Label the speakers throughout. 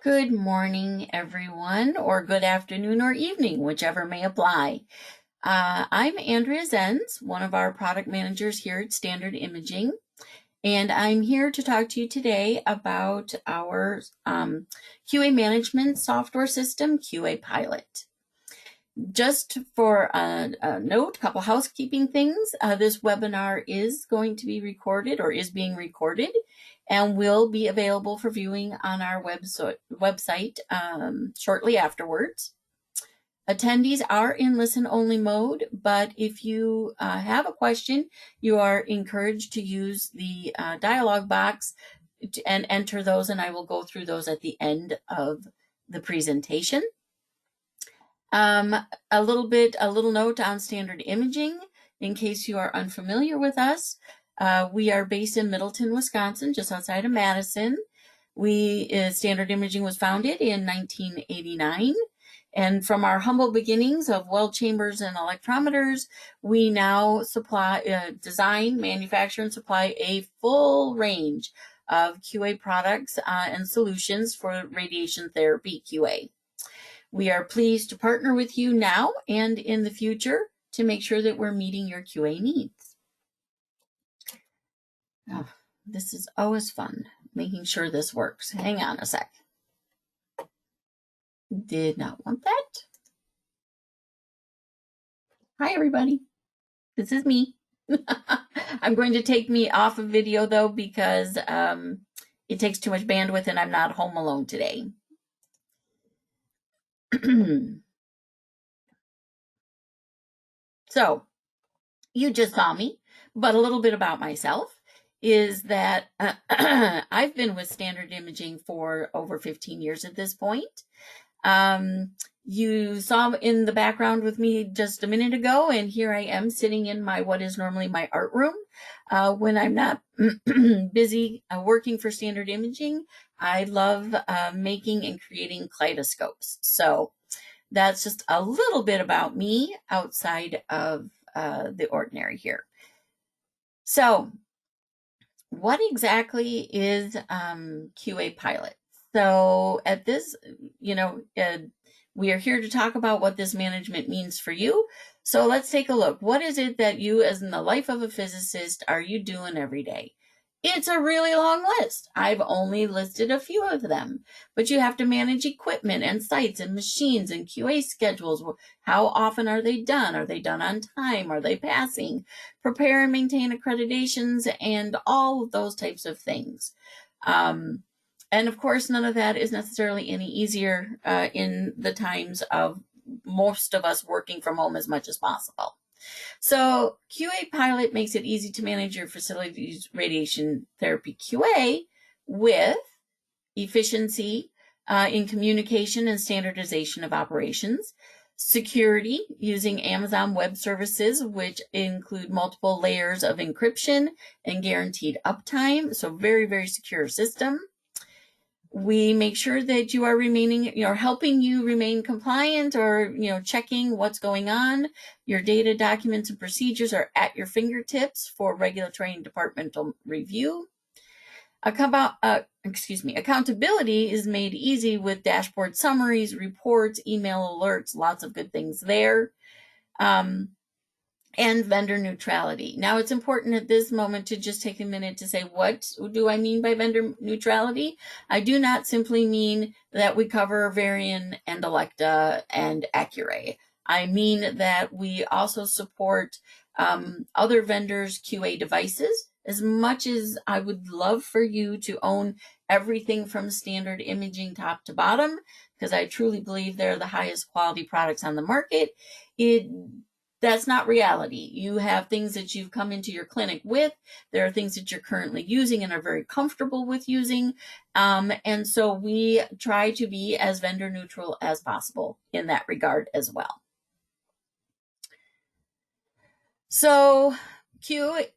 Speaker 1: Good morning, everyone, or good afternoon or evening, whichever may apply. I'm Andrea Zenz, one of our product managers here at Standard Imaging, and I'm here to talk to you today about our QA management software system, QA Pilot. Just for a note, a couple housekeeping things. This webinar is going to be recorded or is being recorded and will be available for viewing on our website shortly afterwards. Attendees are in listen-only mode, but if you have a question, you are encouraged to use the dialog box and enter those, and I will go through those at the end of the presentation. A little note on Standard Imaging, in case you are unfamiliar with us. We are based in Middleton, Wisconsin, just outside of Madison. Standard Imaging was founded in 1989. And from our humble beginnings of weld chambers and electrometers, we now design, manufacture, and supply a full range of QA products and solutions for radiation therapy QA. We are pleased to partner with you now and in the future to make sure that we're meeting your QA needs. Oh, this is always fun, making sure this works. Hang on a sec. Did not want that. Hi, everybody. This is me. I'm going to take me off of video, though, because it takes too much bandwidth and I'm not home alone today. So, you just saw me, but a little bit about myself is that I've been with Standard Imaging for over 15 years at this point. You saw in the background with me just a minute ago, and here I am sitting in what is normally my art room. When I'm not busy working for Standard Imaging, I love making and creating kaleidoscopes. So that's just a little bit about me outside of the ordinary here. So what exactly is QA Pilot? So at this, we are here to talk about what this management means for you. So let's take a look. What is it that you, as in the life of a physicist, are you doing every day? It's a really long list. I've only listed a few of them, but you have to manage equipment and sites and machines and QA schedules. How often are they done? Are they done on time? Are they passing? Prepare and maintain accreditations and all of those types of things. And of course, none of that is necessarily any easier in the times of most of us working from home as much as possible. So QA Pilot makes it easy to manage your facility's radiation therapy QA with efficiency in communication and standardization of operations, security using Amazon Web Services, which include multiple layers of encryption and guaranteed uptime. So very, very secure system. We make sure that you are helping you remain compliant or, checking what's going on. Your data, documents, and procedures are at your fingertips for regulatory and departmental review. Accountability is made easy with dashboard summaries, reports, email alerts, lots of good things there. And vendor neutrality. Now, it's important at this moment to just take a minute to say, what do I mean by vendor neutrality? I do not simply mean that we cover Varian and Elekta and Accuray. I mean that we also support other vendors' QA devices. As much as I would love for you to own everything from Standard Imaging top to bottom, because I truly believe they're the highest quality products on the market, that's not reality. You have things that you've come into your clinic with. There are things that you're currently using and are very comfortable with using. And so we try to be as vendor neutral as possible in that regard as well. So QA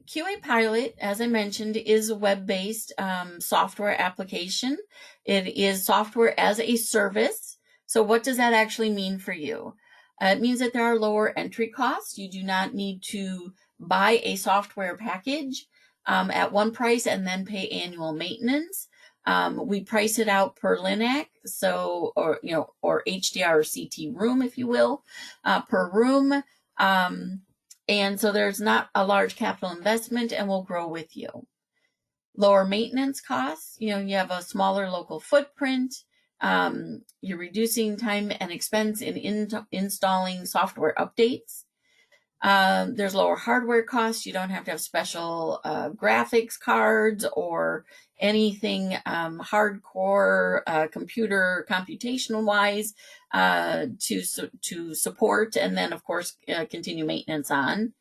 Speaker 1: Pilot, as I mentioned, is a web-based software application. It is software as a service. So what does that actually mean for you? It means that there are lower entry costs. You do not need to buy a software package at one price and then pay annual maintenance. We price it out per LINAC, so, or HDR or CT room, if you will, per room. And so there's not a large capital investment, and we'll grow with you. Lower maintenance costs, you have a smaller local footprint. You're reducing time and expense in installing software updates. There's lower hardware costs. You don't have to have special graphics cards or anything hardcore computer computational wise to support, and then of course continue maintenance on.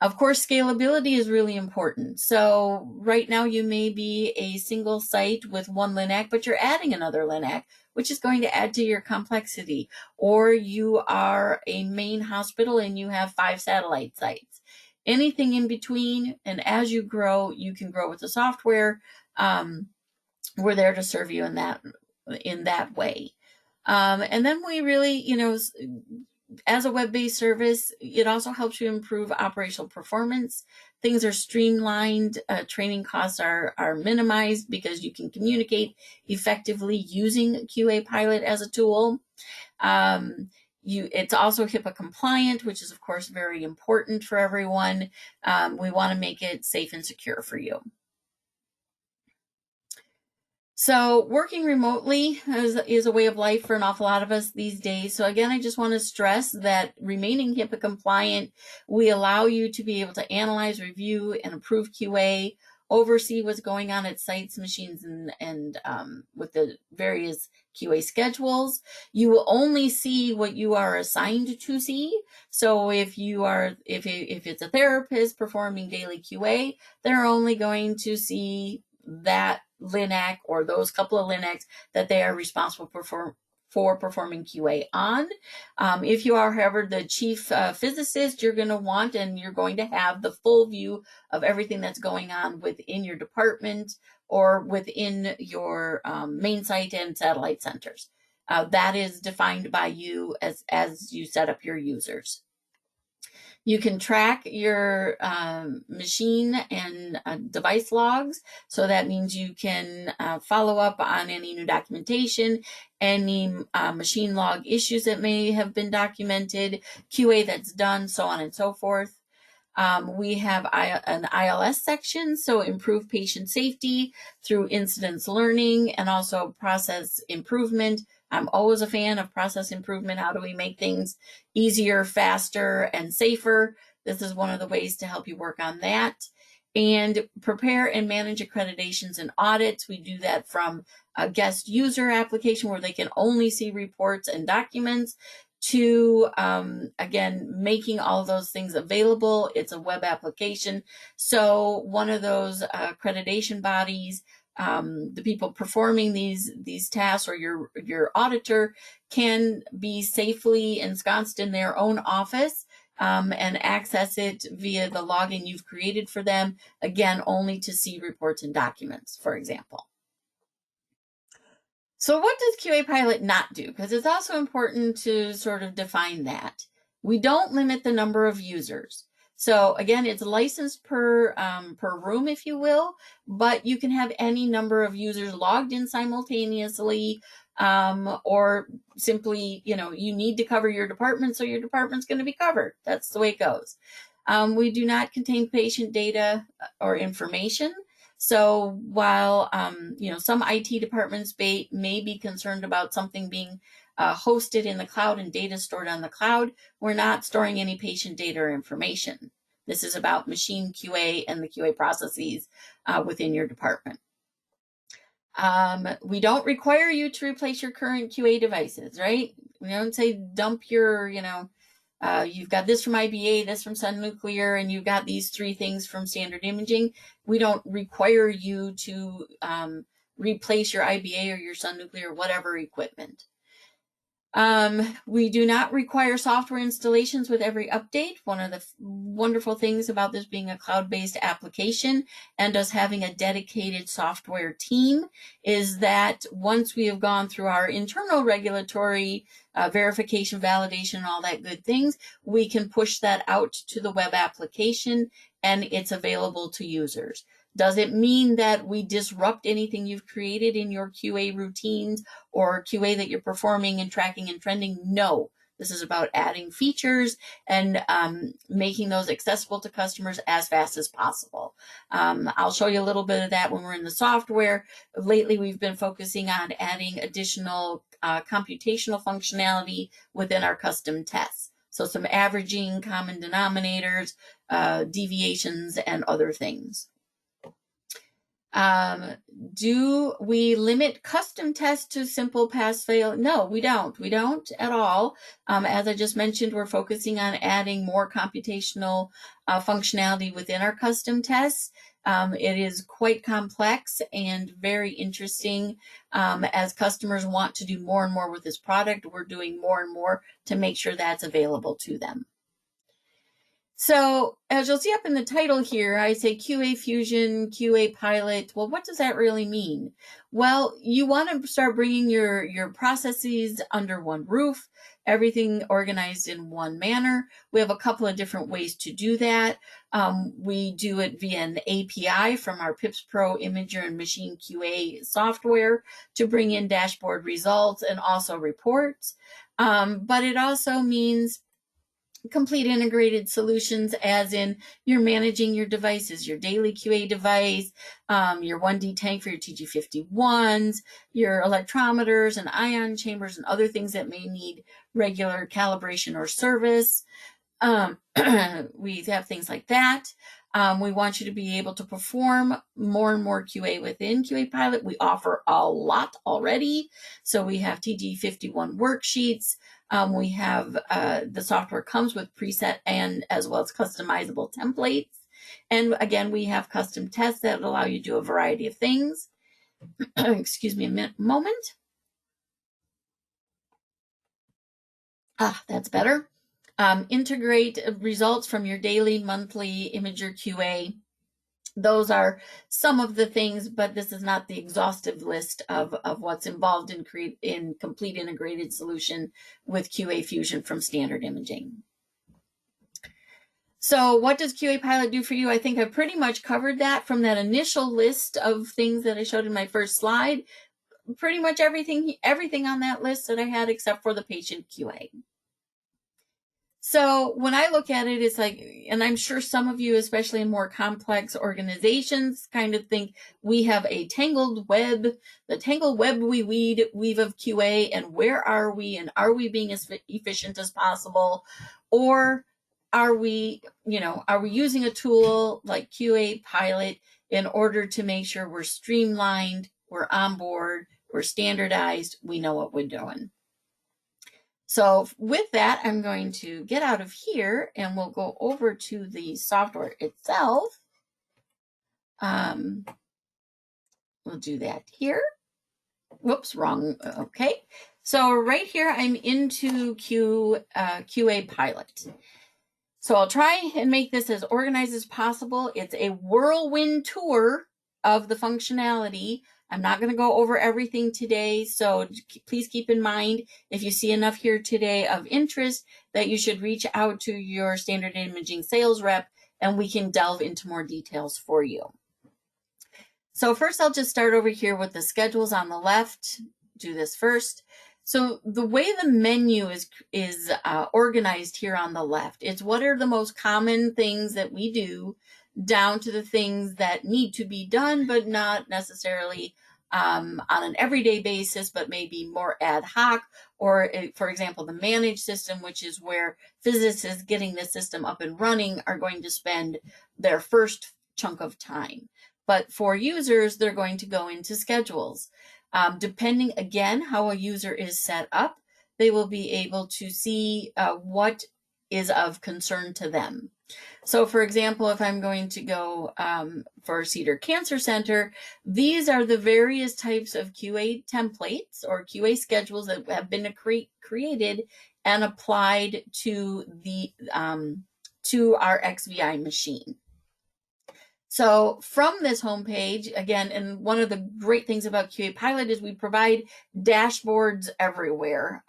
Speaker 1: Of course, scalability is really important. So right now you may be a single site with one LINAC, but you're adding another LINAC, which is going to add to your complexity. Or you are a main hospital and you have 5 satellite sites. Anything in between, and as you grow, you can grow with the software. We're there to serve you in that way. And then we really, as a web-based service, it also helps you improve operational performance. Things are streamlined. Training costs are minimized because you can communicate effectively using QA Pilot as a tool. It's also HIPAA compliant, which is of course very important for everyone. We want to make it safe and secure for you. So working remotely is a way of life for an awful lot of us these days. So again, I just want to stress that remaining HIPAA compliant, we allow you to be able to analyze, review, and approve QA, oversee what's going on at sites, machines, and with the various QA schedules. You will only see what you are assigned to see. So if it's a therapist performing daily QA, they're only going to see that LINAC or those couple of LINACs that they are responsible for performing QA on. If you are, however, the chief physicist, you're going to want and you're going to have the full view of everything that's going on within your department or within your main site and satellite centers. That is defined by you as you set up your users. You can track your machine and device logs. So that means you can follow up on any new documentation, any machine log issues that may have been documented, QA that's done, so on and so forth. We have an ILS section, so improve patient safety through incidence learning and also process improvement. I'm always a fan of process improvement. How do we make things easier, faster, and safer? This is one of the ways to help you work on that. And prepare and manage accreditations and audits. We do that from a guest user application where they can only see reports and documents to, again, making all of those things available. It's a web application. So one of those accreditation bodies, the people performing these tasks or your auditor can be safely ensconced in their own office and access it via the login you've created for them, again, only to see reports and documents, for example. So what does QA Pilot not do? Because it's also important to sort of define that. We don't limit the number of users. So again, it's licensed per room, if you will, but you can have any number of users logged in simultaneously, or simply, you need to cover your department, so your department's going to be covered. That's the way it goes. We do not contain patient data or information. So while, some IT departments may be concerned about something being hosted in the cloud and data stored on the cloud, we're not storing any patient data or information. This is about machine QA and the QA processes within your department. We don't require you to replace your current QA devices, right? We don't say dump your, you've got this from IBA, this from Sun Nuclear, and you've got these 3 things from Standard Imaging. We don't require you to replace your IBA or your Sun Nuclear, whatever equipment. We do not require software installations with every update. One of the wonderful things about this being a cloud-based application and us having a dedicated software team is that once we have gone through our internal regulatory verification, validation, all that good things, we can push that out to the web application and it's available to users. Does it mean that we disrupt anything you've created in your QA routines or QA that you're performing and tracking and trending? No. This is about adding features and making those accessible to customers as fast as possible. I'll show you a little bit of that when we're in the software. Lately, we've been focusing on adding additional computational functionality within our custom tests. So some averaging, common denominators, deviations, and other things. Do we limit custom tests to simple pass fail? No, we don't. We don't at all. As I just mentioned, we're focusing on adding more computational functionality within our custom tests. It is quite complex and very interesting. As customers want to do more and more with this product, we're doing more and more to make sure that's available to them. So as you'll see up in the title here, I say QA Fusion, QA Pilot. Well, what does that really mean? Well, you want to start bringing your processes under one roof, everything organized in one manner. We have a couple of different ways to do that. We do it via an API from our PIPS Pro Imager and Machine QA software to bring in dashboard results and also reports. But it also means complete integrated solutions, as in you're managing your devices, your daily QA device, your 1D tank for your TG51s, your electrometers and ion chambers and other things that may need regular calibration or service. We have things like that. We want you to be able to perform more and more QA within QA Pilot. We offer a lot already. So we have TG51 worksheets. We have the software comes with preset and as well as customizable templates. And again, we have custom tests that allow you to do a variety of things. Excuse me a moment. That's better. Integrate results from your daily, monthly Imager QA. Those are some of the things, but this is not the exhaustive list of what's involved in complete integrated solution with QA Fusion from Standard Imaging. So what does QA Pilot do for you? I think I've pretty much covered that from that initial list of things that I showed in my first slide. Pretty much everything on that list that I had except for the patient QA. So when I look at it, it's like, and I'm sure some of you, especially in more complex organizations, kind of think we have a tangled web, the tangled web we weave of QA, and where are we, and are we being as efficient as possible? Or are we using a tool like QA Pilot in order to make sure we're streamlined, we're on board, we're standardized, we know what we're doing? So with that, I'm going to get out of here and we'll go over to the software itself. We'll do that here. Whoops, wrong. Okay. So right here, I'm into QA Pilot. So I'll try and make this as organized as possible. It's a whirlwind tour of the functionality. I'm not going to go over everything today, so please keep in mind if you see enough here today of interest that you should reach out to your Standard Imaging sales rep and we can delve into more details for you. So first I'll just start over here with the schedules on the left. Do this first. So the way the menu is organized here on the left, it's what are the most common things that we do down to the things that need to be done, but not necessarily on an everyday basis, but maybe more ad hoc, or for example, the managed system, which is where physicists getting the system up and running are going to spend their first chunk of time. But for users, they're going to go into schedules. Depending, again, how a user is set up, they will be able to see what is of concern to them. So for example, if I'm going to go for Cedar Cancer Center, these are the various types of QA templates or QA schedules that have been created and applied to the to our XVI machine. So from this homepage, again, and one of the great things about QA Pilot is we provide dashboards everywhere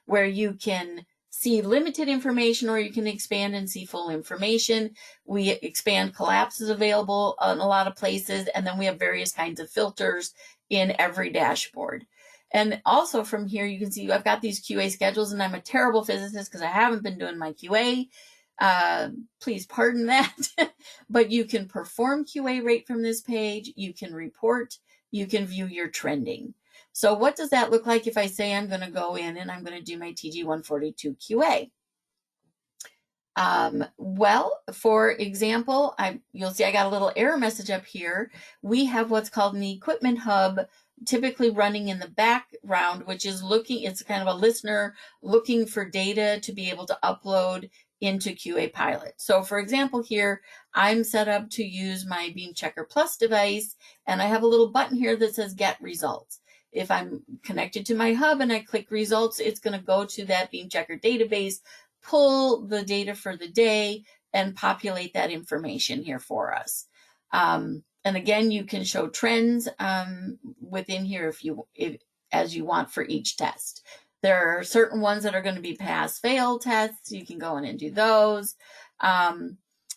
Speaker 1: where you can see limited information, or you can expand and see full information. We expand collapses available in a lot of places, and then we have various kinds of filters in every dashboard. And also from here, you can see I've got these QA schedules, and I'm a terrible physicist because I haven't been doing my QA. Please pardon that. But you can perform QA rate from this page. You can report. You can view your trending. So what does that look like if I say I'm going to go in and I'm going to do my TG142 QA? Well, for example, you'll see I got a little error message up here. We have what's called an equipment hub typically running in the background, which is it's kind of a listener looking for data to be able to upload into QA Pilot. So for example, here, I'm set up to use my Beam Checker Plus device, and I have a little button here that says Get Results. If I'm connected to my hub and I click results, it's going to go to that Beam Checker database, pull the data for the day, and populate that information here for us. And again, you can show trends within here as you want for each test. There are certain ones that are going to be pass-fail tests. You can go in and do those.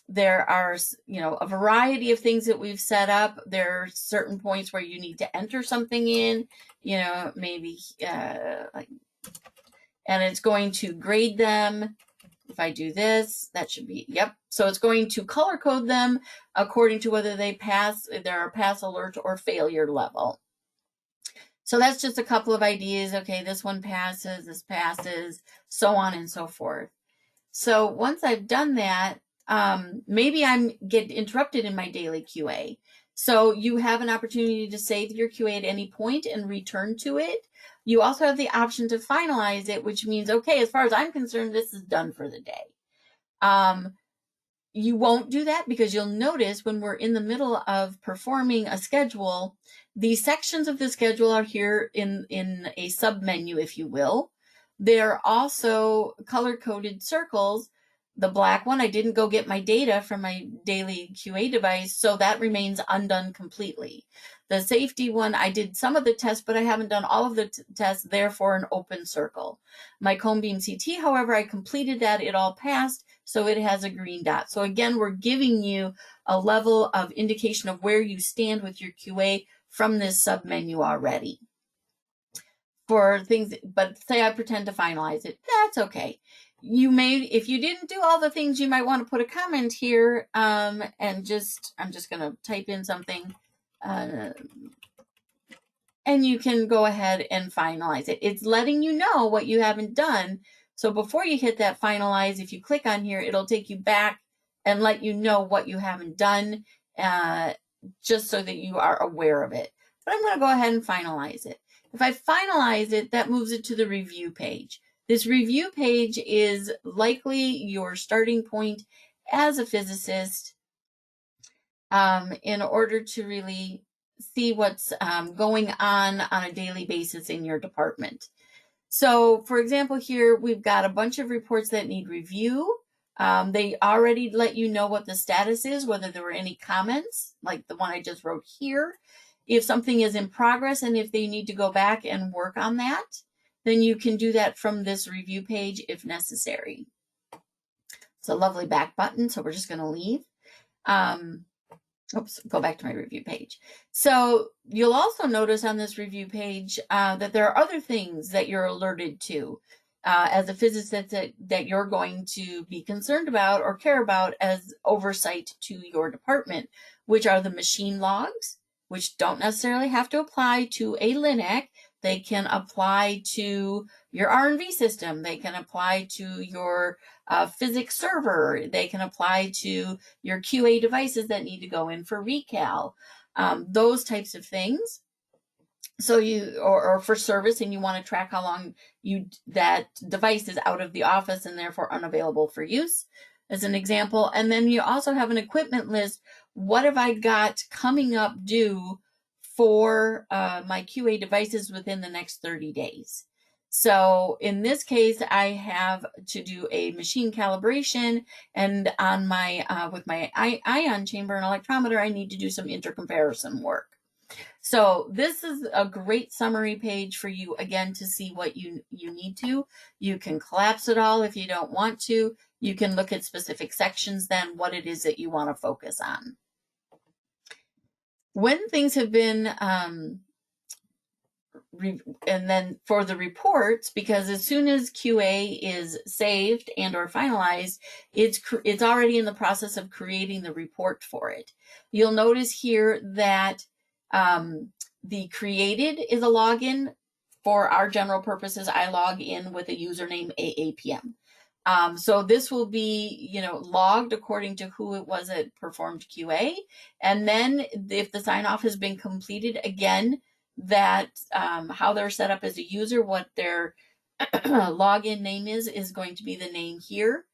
Speaker 1: There are, a variety of things that we've set up. There are certain points where you need to enter something in, maybe and it's going to grade them. If I do this, that should be, yep. So it's going to color code them according to whether they're a pass, alert, or failure level. So that's just a couple of ideas. Okay, this one passes, this passes, so on and so forth. So once I've done that, maybe get interrupted in my daily QA. So you have an opportunity to save your QA at any point and return to it. You also have the option to finalize it, which means, okay, as far as I'm concerned, this is done for the day. You won't do that because you'll notice when we're in the middle of performing a schedule, the sections of the schedule are here in a submenu, if you will. They're also color-coded circles. The black one, I didn't go get my data from my daily QA device, so that remains undone completely. The safety one, I did some of the tests, but I haven't done all of the tests, therefore an open circle. My Cone Beam CT, however, I completed that, it all passed, so it has a green dot. So again, we're giving you a level of indication of where you stand with your QA from this submenu already. For things, but say I pretend to finalize it, that's okay. You may, if you didn't do all the things, you might want to put a comment here, and I'm just going to type in something, and you can go ahead and finalize it. It's letting you know what you haven't done. So before you hit that finalize, if you click on here, it'll take you back and let you know what you haven't done, just so that you are aware of it. But I'm going to go ahead and finalize it. If I finalize it, that moves it to the review page. This review page is likely your starting point as a physicist in order to really see what's going on a daily basis in your department. So, for example, here we've got a bunch of reports that need review. They already let you know what the status is, whether there were any comments, like the one I just wrote here. If something is in progress and if they need to go back and work on that, then you can do that from this review page if necessary. It's a lovely back button, so we're just going to leave. Oops, go back to my review page. So you'll also notice on this review page that there are other things that you're alerted to as a physicist that you're going to be concerned about or care about as oversight to your department, which are the machine logs, which don't necessarily have to apply to a LINAC. They can apply to your R&V system. They can apply to your physics server. They can apply to your QA devices that need to go in for recal. Those types of things. So or for service, and you want to track how long that device is out of the office and therefore unavailable for use, as an example. And then you also have an equipment list. What have I got coming up due for my QA devices within the next 30 days? So in this case, I have to do a machine calibration, and on my with my ion chamber and electrometer, I need to do some intercomparison work. So this is a great summary page for you, again, to see what you need to. You can collapse it all if you don't want to. You can look at specific sections then, what it is that you want to focus on. When things have been and then for the reports, because as soon as QA is saved and or finalized, it's already in the process of creating the report for it. You'll notice here that the created is a login. For our general purposes, I log in with a username AAPM. So this will be, logged according to who it was that performed QA. And then if the sign off has been completed, again, that how they're set up as a user, what their login name is going to be the name here.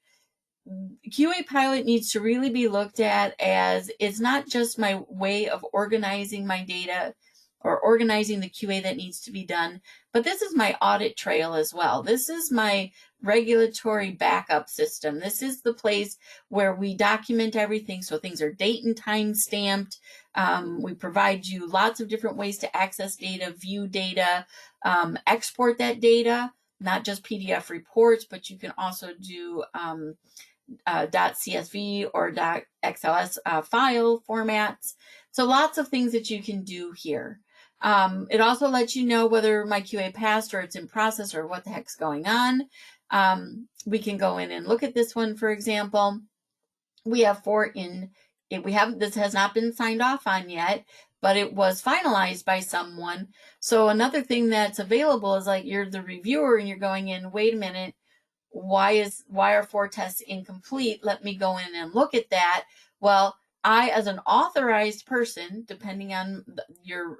Speaker 1: QA Pilot needs to really be looked at as it's not just my way of organizing my data or organizing the QA that needs to be done, but this is my audit trail as well. This is my regulatory backup system. This is the place where we document everything, so things are date and time stamped. We provide you lots of different ways to access data, view data, export that data, not just PDF reports, but you can also do .csv or .xls file formats. So lots of things that you can do here. It also lets you know whether my QA passed or it's in process or what the heck's going on. We can go in and look at this one, for example. We have 4 in it. This has not been signed off on yet, but it was finalized by someone. So another thing that's available is like you're the reviewer and you're going in, wait a minute, why are 4 tests incomplete? Let me go in and look at that. Well, I, as an authorized person, depending on your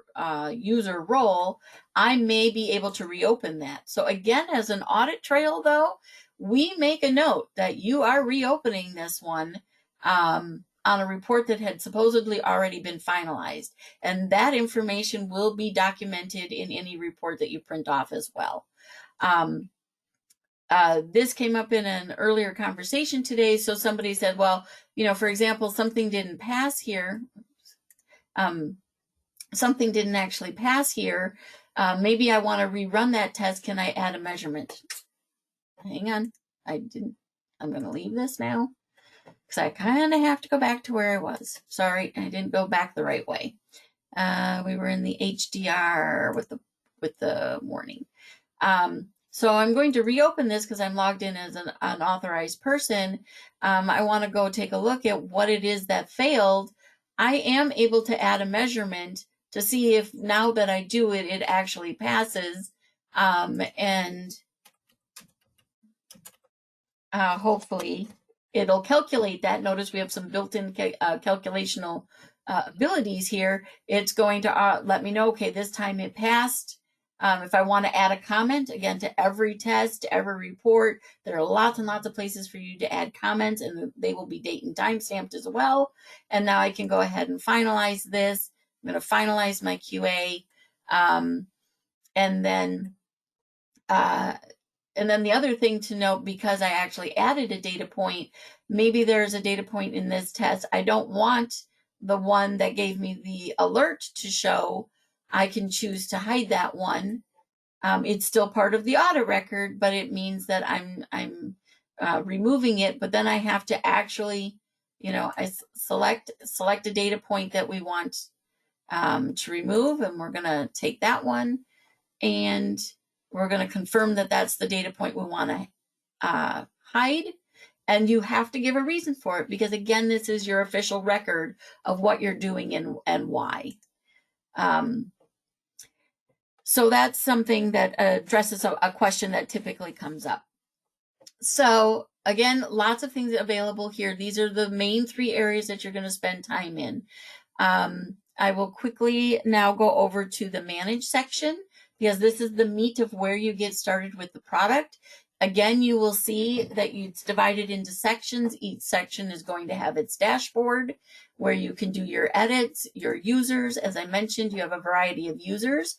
Speaker 1: user role, I may be able to reopen that. So again, as an audit trail, though, we make a note that you are reopening this one on a report that had supposedly already been finalized. And that information will be documented in any report that you print off as well. This came up in an earlier conversation today. So somebody said, well, for example, something didn't pass here. Something didn't actually pass here. Maybe I want to rerun that test. Can I add a measurement? Hang on. I'm going to leave this now because I kind of have to go back to where I was. Sorry, I didn't go back the right way. We were in the HDR with the warning. So I'm going to reopen this because I'm logged in as an unauthorized person. I want to go take a look at what it is that failed. I am able to add a measurement to see if now that I do it, it actually passes. And hopefully it'll calculate that. Notice we have some built-in calculational abilities here. It's going to let me know, okay, this time it passed. If I want to add a comment, again, to every test, to every report, there are lots and lots of places for you to add comments, and they will be date and time stamped as well. And now I can go ahead and finalize this. I'm going to finalize my QA. And then the other thing to note, because I actually added a data point, maybe there's a data point in this test. I don't want the one that gave me the alert to show. I can choose to hide that one. It's still part of the audit record, but it means that I'm removing it. But then I have to actually, I select a data point that we want to remove, and we're going to take that one, and we're going to confirm that that's the data point we want to hide. And you have to give a reason for it, because again, this is your official record of what you're doing and why. So that's something that addresses a question that typically comes up. So again, lots of things available here. These are the main 3 areas that you're going to spend time in. I will quickly now go over to the manage section, because this is the meat of where you get started with the product. Again, you will see that it's divided into sections. Each section is going to have its dashboard where you can do your edits, your users. As I mentioned, you have a variety of users.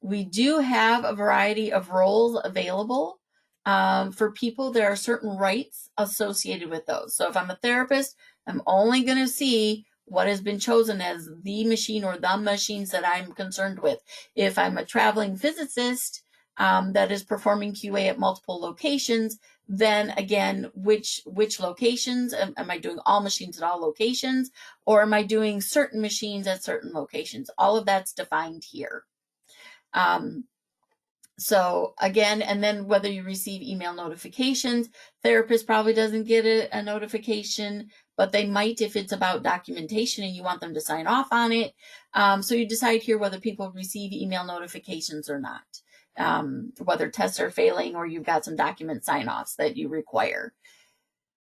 Speaker 1: We do have a variety of roles available. For people, there are certain rights associated with those. So if I'm a therapist, I'm only going to see what has been chosen as the machine or the machines that I'm concerned with. If I'm a traveling physicist that is performing QA at multiple locations, then again, which locations? Am I doing all machines at all locations, or am I doing certain machines at certain locations? All of that's defined here. So again, and then whether you receive email notifications, therapist probably doesn't get a notification, but they might if it's about documentation and you want them to sign off on it. So you decide here whether people receive email notifications or not, whether tests are failing or you've got some document sign-offs that you require.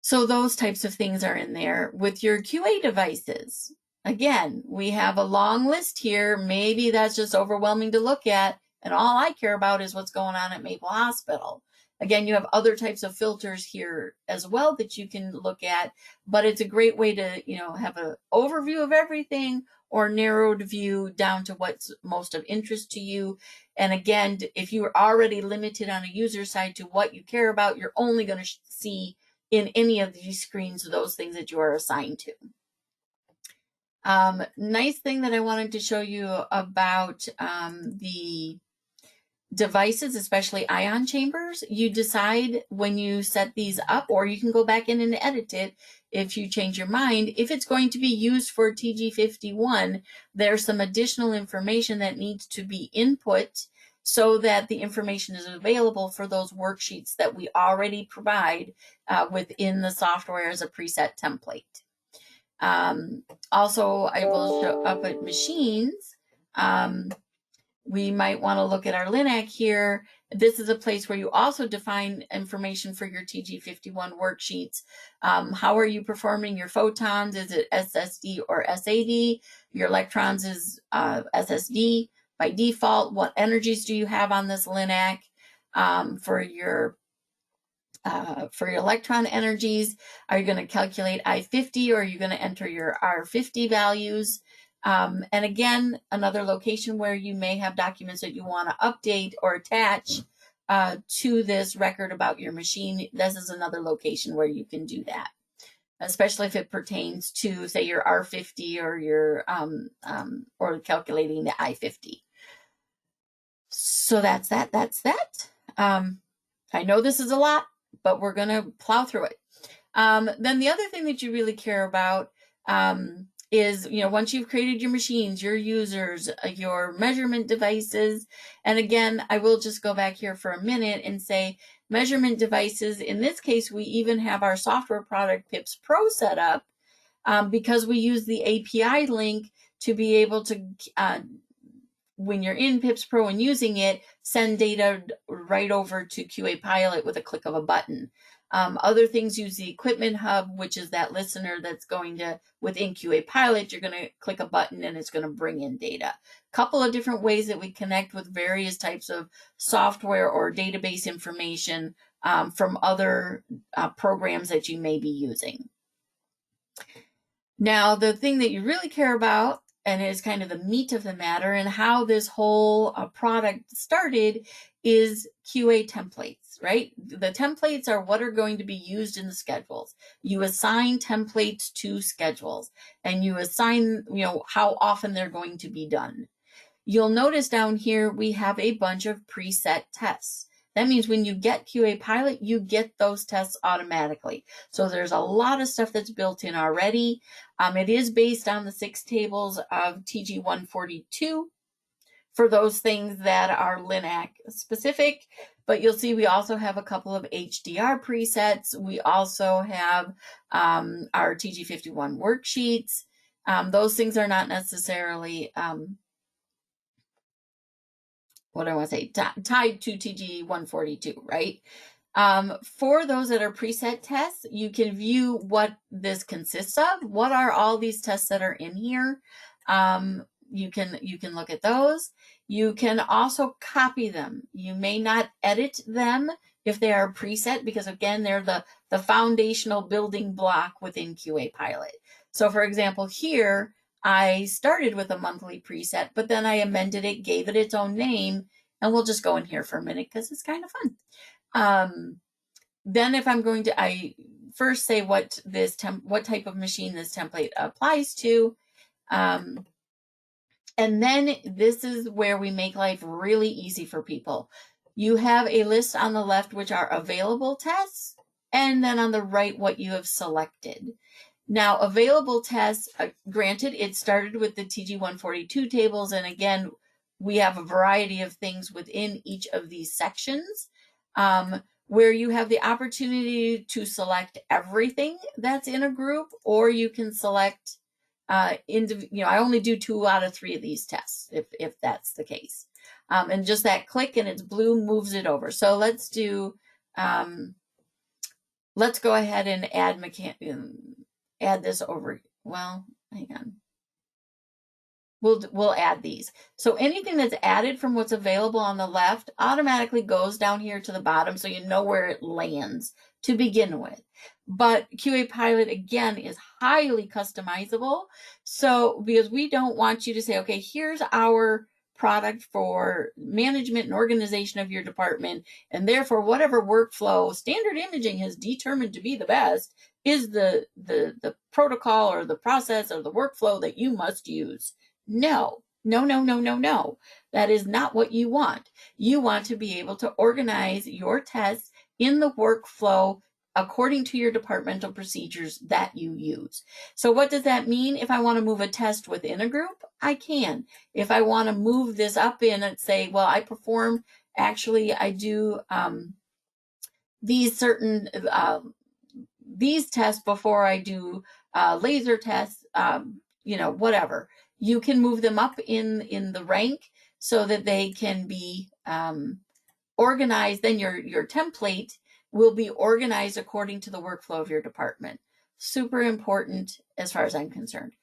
Speaker 1: So those types of things are in there. With your QA devices, again, we have a long list here. Maybe that's just overwhelming to look at, and all I care about is what's going on at Maple Hospital. Again, you have other types of filters here as well that you can look at, but it's a great way to, have an overview of everything or narrowed view down to what's most of interest to you. And again, if you are already limited on a user side to what you care about, you're only going to see in any of these screens those things that you are assigned to. Nice thing that I wanted to show you about the devices, especially ion chambers. You decide when you set these up, or you can go back in and edit it if you change your mind. If it's going to be used for TG51, there's some additional information that needs to be input so that the information is available for those worksheets that we already provide within the software as a preset template. Also, I will show up at machines. We might want to look at our LINAC here. This is a place where you also define information for your TG51 worksheets. How are you performing your photons? Is it SSD or SAD? Your electrons is SSD by default. What energies do you have on this LINAC? For your electron energies, are you going to calculate I50 or are you going to enter your R50 values? And again, another location where you may have documents that you want to update or attach to this record about your machine. This is another location where you can do that, especially if it pertains to, say, your R50 or your or calculating the I50. So that's that. I know this is a lot, but we're going to plow through it. Then the other thing that you really care about is, once you've created your machines, your users, your measurement devices, and again, I will just go back here for a minute and say measurement devices. In this case, we even have our software product PIPS Pro set up because we use the API link to be able to when you're in PIPS Pro and using it, send data right over to QA Pilot with a click of a button. Other things use the Equipment Hub, which is that listener that's going to, within QA Pilot, you're going to click a button and it's going to bring in data. A couple of different ways that we connect with various types of software or database information from other programs that you may be using. Now, the thing that you really care about, and is kind of the meat of the matter and how this whole product started, is QA templates, right? The templates are what are going to be used in the schedules. You assign templates to schedules and you assign, how often they're going to be done. You'll notice down here we have a bunch of preset tests. That means when you get QA Pilot, you get those tests automatically. So there's a lot of stuff that's built in already. It is based on the 6 tables of TG142 for those things that are LINAC specific. But you'll see we also have a couple of HDR presets. We also have our TG51 worksheets. Those things are not necessarily tied to TG142, right? For those that are preset tests, you can view what this consists of. What are all these tests that are in here? You can look at those. You can also copy them. You may not edit them if they are preset, because again, they're the foundational building block within QA Pilot. So for example, here, I started with a monthly preset, but then I amended it, gave it its own name, and we'll just go in here for a minute because it's kind of fun. Then if I'm going to, first say what type of machine this template applies to. And then this is where we make life really easy for people. You have a list on the left, which are available tests, and then on the right, what you have selected. Now, available tests, granted, it started with the TG142 tables, and again, we have a variety of things within each of these sections, where you have the opportunity to select everything that's in a group, or you can select I only do 2 out of 3 of these tests if that's the case. And just that click and it's blue moves it over. So let's do, let's go ahead and add this over. Well, hang on. We'll add these. So anything that's added from what's available on the left automatically goes down here to the bottom, so you know where it lands to begin with. But QA Pilot, again, is highly customizable. So because we don't want you to say, okay, here's our product for management and organization of your department, and therefore whatever workflow Standard Imaging has determined to be the best is the protocol or the process or the workflow that you must use. No. That is not what you want. You want to be able to organize your tests in the workflow according to your departmental procedures that you use. So what does that mean? If I want to move a test within a group, I can. If I want to move this up in and say, well, I do these certain these tests before I do laser tests, whatever. You can move them up in the rank so that they can be organized. Then your template will be organized according to the workflow of your department. Super important as far as I'm concerned.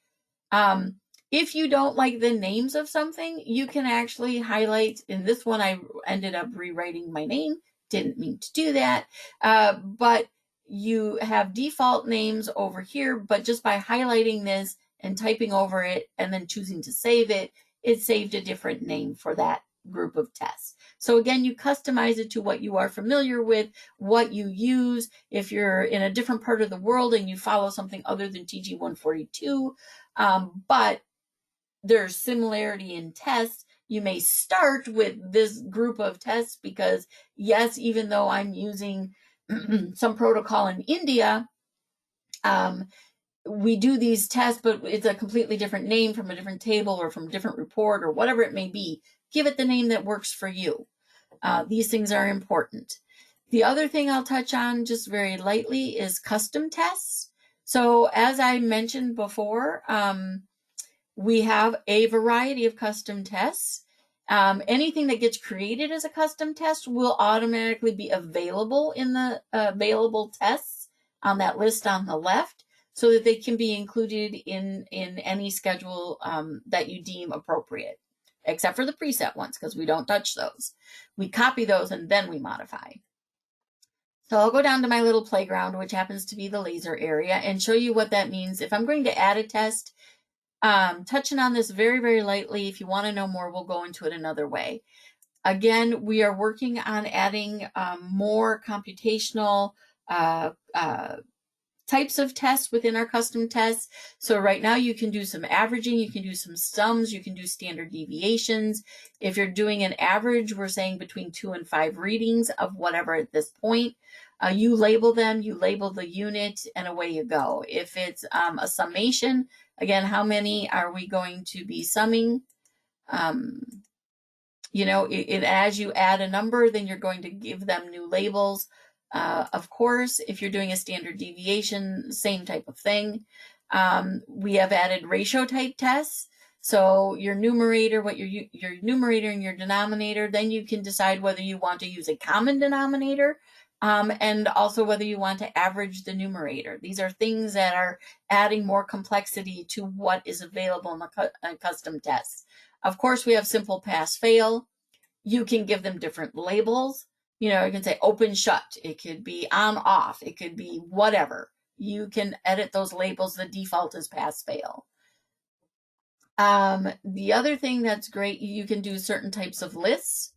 Speaker 1: If you don't like the names of something, you can actually highlight. In this one, I ended up rewriting my name. Didn't mean to do that. But you have default names over here, but just by highlighting this and typing over it and then choosing to save it, it saved a different name for that group of tests. So again, you customize it to what you are familiar with, what you use. If you're in a different part of the world and you follow something other than TG142, but there's similarity in tests, you may start with this group of tests because, yes, even though I'm using some protocol in India, we do these tests, but it's a completely different name from a different table or from a different report or whatever it may be. Give it the name that works for you. These things are important. The other thing I'll touch on just very lightly is custom tests. So as I mentioned before, we have a variety of custom tests. Anything that gets created as a custom test will automatically be available in the available tests on that list on the left, so that they can be included in any schedule that you deem appropriate, except for the preset ones, because we don't touch those. We copy those and then we modify. So I'll go down to my little playground, which happens to be the laser area, and show you what that means. If I'm going to add a test, touching on this very, very lightly. If you want to know more, we'll go into it another way. Again, we are working on adding more computational types of tests within our custom tests. So right now you can do some averaging, you can do some sums, you can do standard deviations. If you're doing an average, we're saying between 2 and 5 readings of whatever at this point. You label them, you label the unit, and away you go. If it's a summation, again, how many are we going to be summing? As you add a number, then you're going to give them new labels. Of course, if you're doing a standard deviation, same type of thing. We have added ratio type tests. So your numerator, your numerator and your denominator, then you can decide whether you want to use a common denominator, and also whether you want to average the numerator. These are things that are adding more complexity to what is available in the custom tests. Of course, we have simple pass fail. You can give them different labels. You can say open shut. It could be on off. It could be whatever. You can edit those labels. The default is pass fail. The other thing that's great, you can do certain types of lists,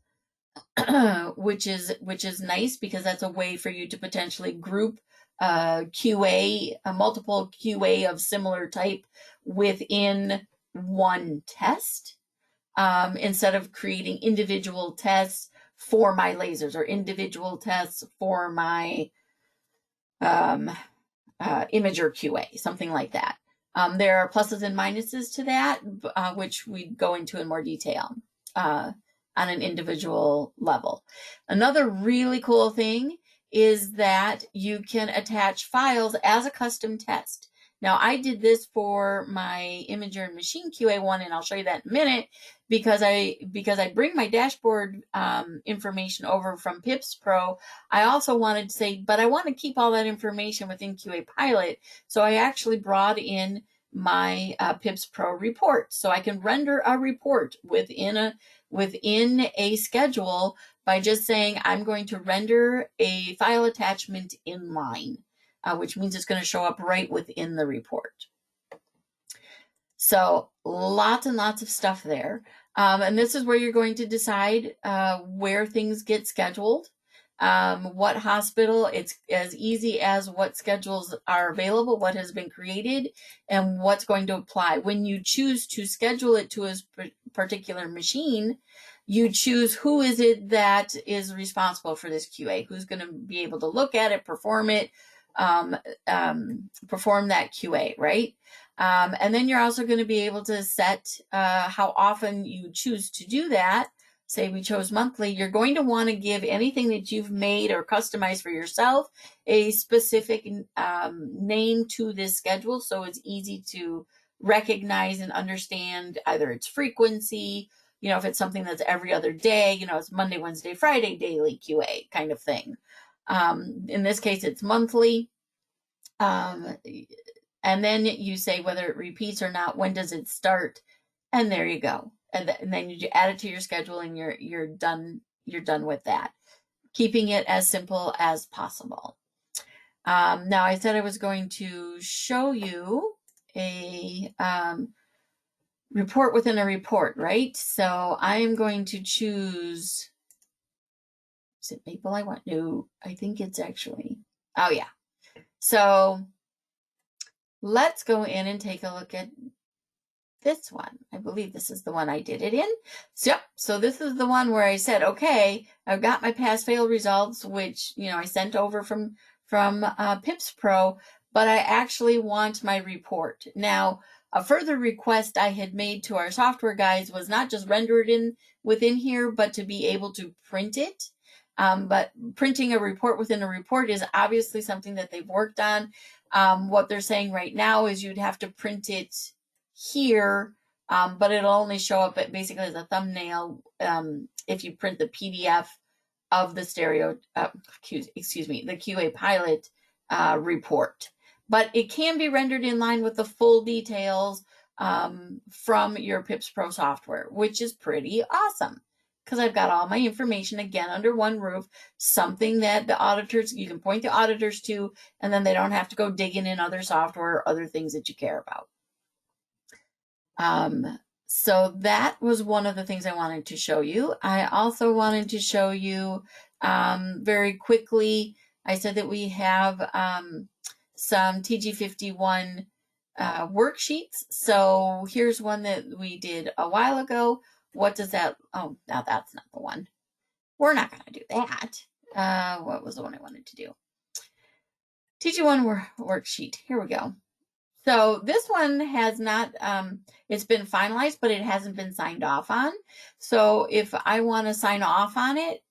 Speaker 1: which is nice because that's a way for you to potentially group QA, a multiple QA of similar type within one test, instead of creating individual tests for my lasers or individual tests for my imager QA, something like that. There are pluses and minuses to that, which we go into in more detail on an individual level. Another really cool thing is that you can attach files as a custom test. Now, I did this for my imager and machine QA one, and I'll show you that in a minute, because I bring my dashboard information over from Pips Pro. I also wanted to say, but I want to keep all that information within QA Pilot. So I actually brought in my Pips Pro report. So I can render a report within a schedule by just saying I'm going to render a file attachment inline, which means it's going to show up right within the report. So lots and lots of stuff there. And this is where you're going to decide where things get scheduled, what hospital. It's as easy as what schedules are available, what has been created, and what's going to apply. When you choose to schedule it to a particular machine, you choose who is it that is responsible for this QA, who's going to be able to look at it, perform it, perform that QA, right? And then you're also going to be able to set how often you choose to do that. Say we chose monthly, you're going to want to give anything that you've made or customized for yourself a specific name to this schedule, so it's easy to recognize and understand either its frequency, if it's something that's every other day, it's Monday, Wednesday, Friday daily QA kind of thing. In this case, it's monthly. And then you say whether it repeats or not, when does it start, and there you go. And then you add it to your schedule, and you're done with that. Keeping it as simple as possible. Now, I said I was going to show you a report within a report, right? So I'm going to choose, is it Maple I want? No, I think it's actually, oh yeah. So let's go in and take a look at this one. I believe this is the one I did it in. So this is the one where I said, okay, I've got my pass-fail results, which, I sent over from Pips Pro, but I actually want my report. Now, a further request I had made to our software guys was not just render it within here, but to be able to print it. But printing a report within a report is obviously something that they've worked on. What they're saying right now is you'd have to print it here, but it'll only show up basically as a thumbnail if you print the PDF of the the QA Pilot report. But it can be rendered in line with the full details from your Pips Pro software, which is pretty awesome, because I've got all my information again under one roof, something that you can point the auditors to, and then they don't have to go digging in other software or other things that you care about. So that was one of the things I wanted to show you. I also wanted to show you very quickly, I said that we have some TG51 worksheets. So here's one that we did a while ago. What does that, oh, now that's not the one. We're not going to do that. What was the one I wanted to do? TG1 worksheet. Here we go. So this one has not, it's been finalized, but it hasn't been signed off on. So if I want to sign off on it,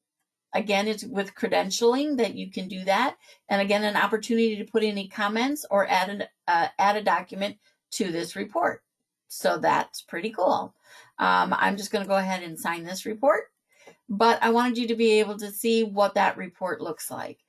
Speaker 1: again, it's with credentialing that you can do that. And again, an opportunity to put any comments or add a document to this report. So that's pretty cool. I'm just going to go ahead and sign this report, but I wanted you to be able to see what that report looks like.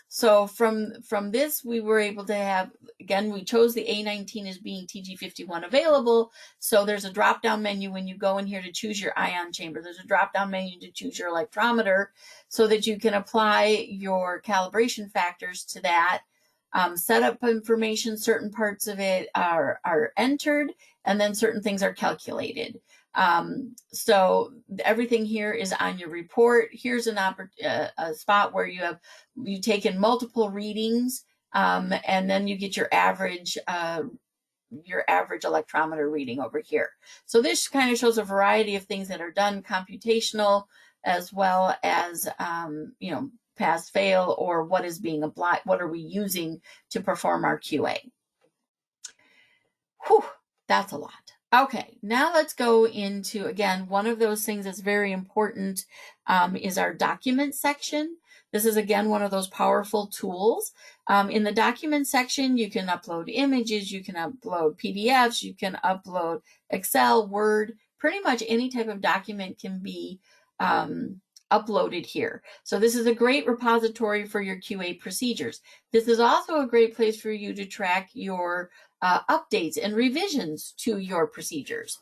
Speaker 1: So from this, we were able to have, again, we chose the A19 as being TG51 available. So there's a drop-down menu when you go in here to choose your ion chamber. There's a drop-down menu to choose your electrometer so that you can apply your calibration factors to that. Setup information, certain parts of it are entered, and then certain things are calculated. So everything here is on your report. Here's a spot where you've taken multiple readings, and then you get your average electrometer reading over here. So this kind of shows a variety of things that are done, computational, as well as pass fail, or what is being applied, what are we using to perform our QA. Whew, that's a lot. Okay, now let's go into, again, one of those things that's very important is our document section. This is, again, one of those powerful tools. In the document section, you can upload images, you can upload PDFs, you can upload Excel, Word, pretty much any type of document can be uploaded here. So this is a great repository for your QA procedures. This is also a great place for you to track your updates and revisions to your procedures.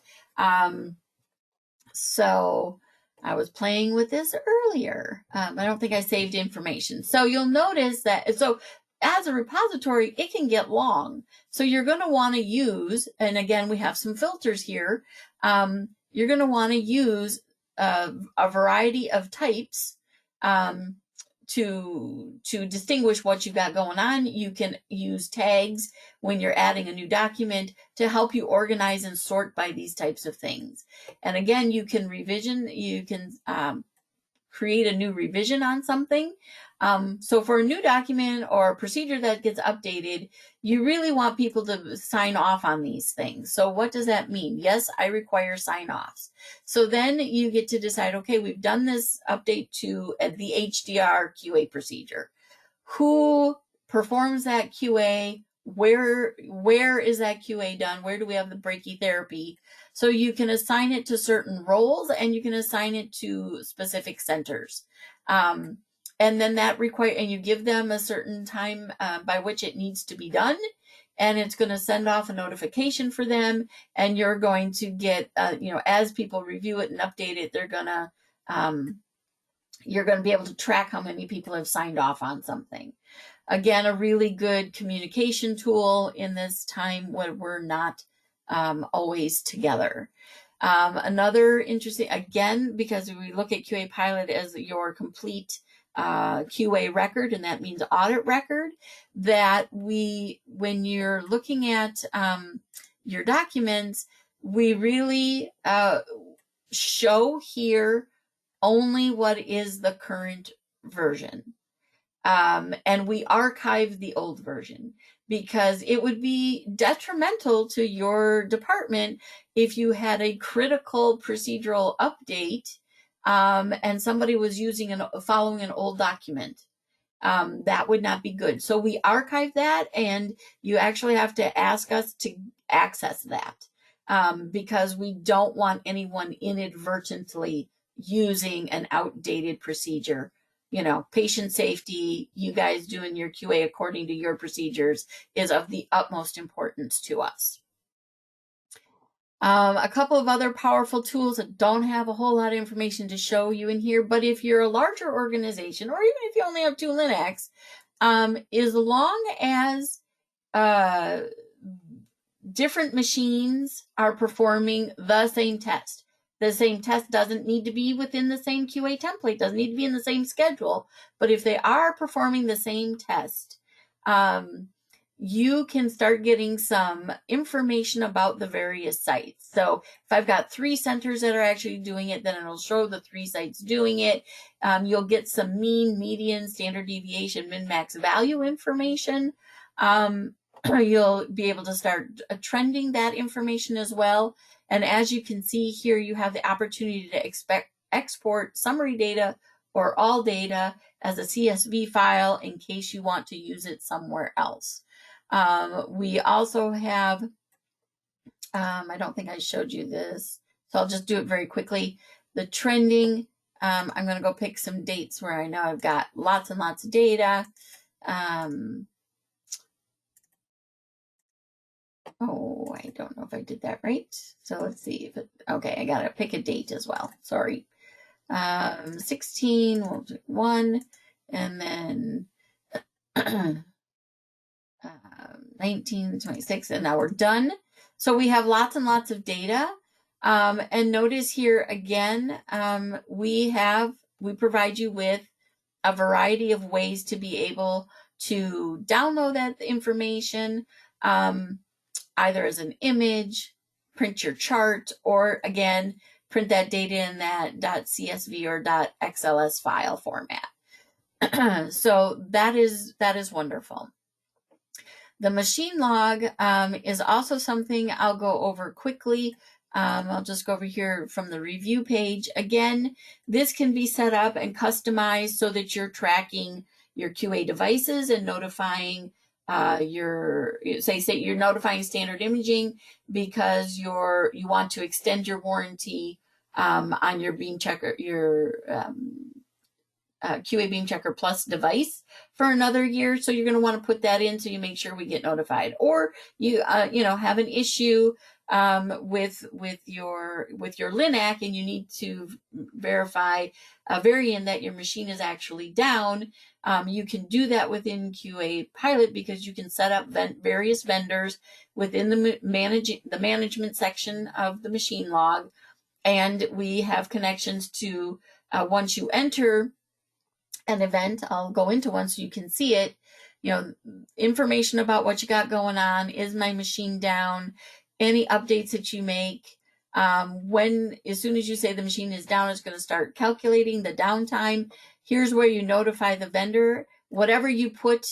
Speaker 1: So I was playing with this earlier. I don't think I saved information. So you'll notice that, so as a repository, it can get long. So you're going to want to use, and again, we have some filters here. You're going to want to use a variety of types to distinguish what you've got going on. You can use tags when you're adding a new document to help you organize and sort by these types of things. And again, you can create a new revision on something. So for a new document or a procedure that gets updated, you really want people to sign off on these things. So what does that mean? Yes, I require sign-offs. So then you get to decide, okay, we've done this update to the HDR QA procedure. Who performs that QA? Where is that QA done? Where do we have the brachytherapy? So you can assign it to certain roles, and you can assign it to specific centers. And then and you give them a certain time by which it needs to be done, and it's going to send off a notification for them, and you're going to get, as people review it and update it, you're going to be able to track how many people have signed off on something. Again, a really good communication tool in this time when we're not always together. Another interesting, again, because we look at QA Pilot as your complete QA record, and that means audit record, that when you're looking at your documents, we really show here only what is the current version. And we archive the old version, because it would be detrimental to your department if you had a critical procedural update and somebody was following an old document. That would not be good. So we archive that, and you actually have to ask us to access that because we don't want anyone inadvertently using an outdated procedure. Patient safety, you guys doing your QA according to your procedures, is of the utmost importance to us. A couple of other powerful tools that don't have a whole lot of information to show you in here, but if you're a larger organization, or even if you only have 2 Linux, as long as different machines are performing the same test. The same test doesn't need to be within the same QA template, doesn't need to be in the same schedule, but if they are performing the same test, you can start getting some information about the various sites. So if I've got 3 centers that are actually doing it, then it'll show the 3 sites doing it. You'll get some mean, median, standard deviation, min-max value information. You'll be able to start trending that information as well. And as you can see here, you have the opportunity to export summary data or all data as a CSV file in case you want to use it somewhere else. We also have, I don't think I showed you this, so I'll just do it very quickly. The trending, I'm going to go pick some dates where I know I've got lots and lots of data. Oh, I don't know if I did that right. So let's see if okay, I got to pick a date as well. Sorry. 16, we'll do 1, and then 19, 26, and now we're done. So we have lots and lots of data. And notice here again, we provide you with a variety of ways to be able to download that information, either as an image, print your chart, or again, print that data in that .csv or .xls file format. So that is wonderful. The machine log is also something I'll go over quickly. I'll just go over here from the review page. Again, this can be set up and customized so that you're tracking your QA devices and notifying say you're notifying Standard Imaging because you want to extend your warranty on your beam checker, your QA Beam Checker Plus device for another year. So you're going to want to put that in so you make sure we get notified. Or you have an issue with your Linac and you need to verify a variant that your machine is actually down. You can do that within QA Pilot because you can set up various vendors within the management section of the machine log, and we have connections to once you enter an event, I'll go into one so you can see it, information about what you got going on. Is my machine down? Any updates that you make. As soon as you say the machine is down, it's going to start calculating the downtime. Here's where you notify the vendor. Whatever you put,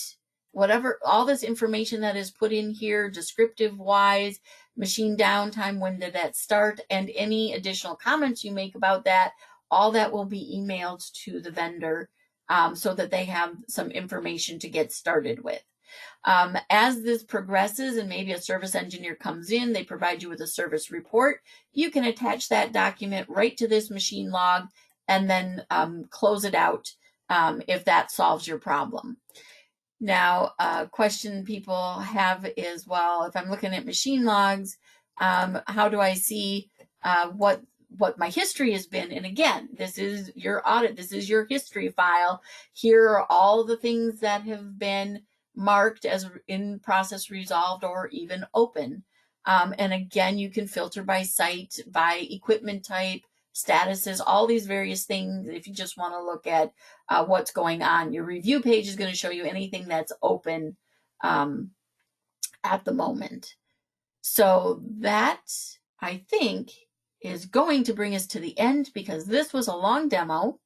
Speaker 1: all this information that is put in here, descriptive wise, machine downtime, when did that start, and any additional comments you make about that, all that will be emailed to the vendor so that they have some information to get started with. As this progresses and maybe a service engineer comes in, they provide you with a service report. You can attach that document right to this machine log and then close it out if that solves your problem. Now, a question people have is, well, if I'm looking at machine logs, how do I see what my history has been? And again, this is your audit. This is your history file. Here are all the things that have been marked as in process, resolved, or even open. And again, you can filter by site, by equipment type, statuses, all these various things. If you just want to look at what's going on, your review page is going to show you anything that's open at the moment. So that, I think, is going to bring us to the end because this was a long demo.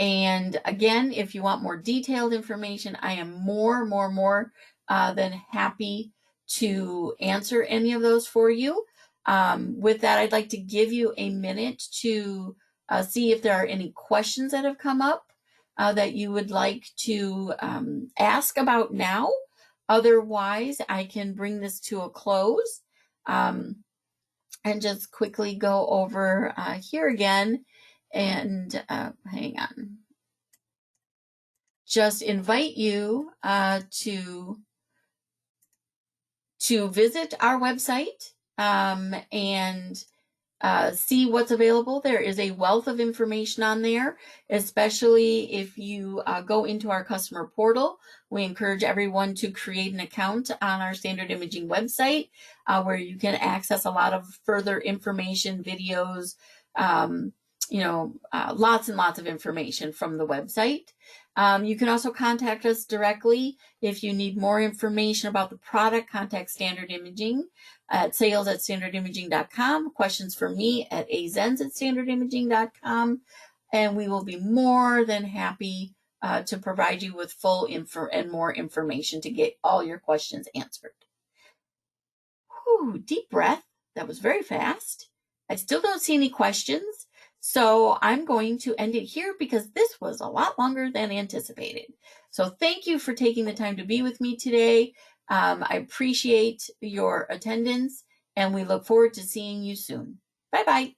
Speaker 1: And again, if you want more detailed information, I am more than happy to answer any of those for you. With that, I'd like to give you a minute to see if there are any questions that have come up that you would like to ask about now. Otherwise, I can bring this to a close and just quickly go over here again and hang on. Just invite you to visit our website and see what's available. There is a wealth of information on there, especially if you go into our customer portal. We encourage everyone to create an account on our Standard Imaging website where you can access a lot of further information, videos, lots and lots of information from the website. You can also contact us directly if you need more information about the product. Contact Standard Imaging at sales@standardimaging.com. Questions for me at azens@standardimaging.com. And we will be more than happy to provide you with full info and more information to get all your questions answered. Whew, deep breath. That was very fast. I still don't see any questions. So I'm going to end it here because this was a lot longer than anticipated. So thank you for taking the time to be with me today. I appreciate your attendance and we look forward to seeing you soon. Bye-bye.